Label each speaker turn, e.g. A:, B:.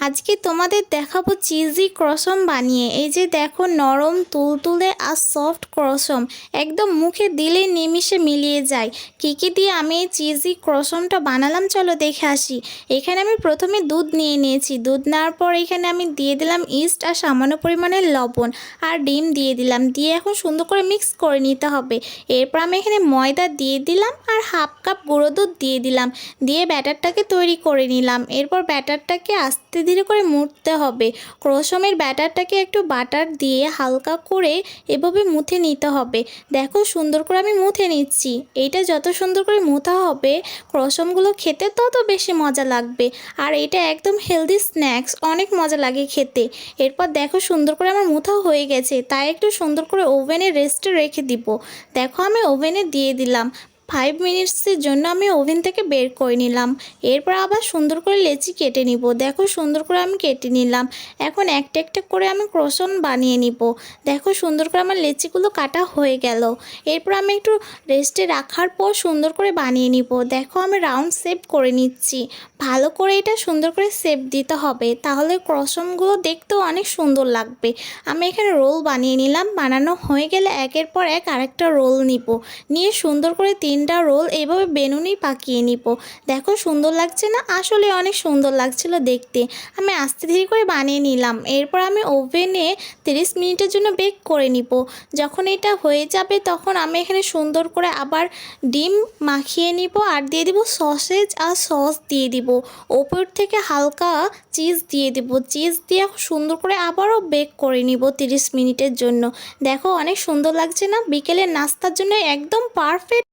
A: আজকে তোমাদের দেখাবো চিজি ক্রসম বানিয়ে। এই যে দেখো, নরম তুলতুলে আর সফট ক্রসম, একদম মুখে দিলে নিমিষে মিলিয়ে যায়। কী কী দিয়ে আমি এই চিজি ক্রসমটা বানালাম চলো দেখে আসি। এখানে আমি প্রথমে দুধ নিয়েছি। দুধ নেওয়ার পর এখানে আমি দিয়ে দিলাম ইস্ট আর সামান্য পরিমাণে লবণ আর ডিম দিয়ে দিলাম। দিয়ে এখন সুন্দর করে মিক্স করে নিতে হবে। এরপর আমি এখানে ময়দা দিয়ে দিলাম আর হাফ কাপ গুঁড়ো দুধ দিয়ে দিলাম। দিয়ে ব্যাটারটাকে তৈরি করে নিলাম। এরপর ব্যাটারটাকে আস্তে ধীরে করে মুড়তে হবে। ক্রসমের ব্যাটারটাকে একটু বাটার দিয়ে হালকা করে এভাবে মুথে নিতে হবে। দেখো সুন্দর করে আমি মুথে নিচ্ছি। এইটা যত সুন্দর করে মুথা হবে ক্রসমগুলো খেতে তত বেশি মজা লাগবে। আর এটা একদম হেলদি স্ন্যাক্স, অনেক মজা লাগে খেতে। এরপর দেখো সুন্দর করে আমার মুথা হয়ে গেছে, তাই একটু সুন্দর করে ওভেনে রেস্টে রেখে দিব। দেখো আমি ওভেনে দিয়ে দিলাম। 5 মিনিটসের জন্য আমি ওভেন থেকে বের করে নিলাম। এরপর আবার সুন্দর করে লেচি কেটে নিব। দেখো সুন্দর করে আমি কেটে নিলাম। এখন একটা একটা করে আমি ক্রসন বানিয়ে নিব। দেখো সুন্দর করে আমার লেচিগুলো কাটা হয়ে গেল। এরপর আমি একটু রেস্টে রাখার পর সুন্দর করে বানিয়ে নিব। দেখো আমি রাউন্ড শেপ করে নিচ্ছি। ভালো করে এটা সুন্দর করে শেপ দিতে হবে, তাহলে ক্রসনগুলো দেখতেও অনেক সুন্দর লাগবে। আমি এখানে রোল বানিয়ে নিলাম। বানানো হয়ে গেলে একের পর এক আরেকটা রোল নিব। নিয়ে সুন্দর করে 3টা রোল এইভাবে বেনুনি পাকিয়ে নিব। দেখো সুন্দর লাগছে না? আসলে অনেক সুন্দর লাগছিল দেখতে। আমি আস্তে ধীরে করে বানিয়ে নিলাম। এরপর আমি ওভেনে 30 মিনিটের জন্য বেক করে নিব। যখন এটা হয়ে যাবে তখন আমি এখানে সুন্দর করে আবার ডিম মাখিয়ে নিব আর দিয়ে দিব সসেজ আর সস দিয়ে দিব। ওপর থেকে হালকা চিজ দিয়ে দিব। চিজ দিয়ে সুন্দর করে আবারও বেক করে নিব 30 মিনিটের জন্য। দেখো অনেক সুন্দর লাগছে না? বিকেলের নাস্তার জন্য একদম পারফেক্ট।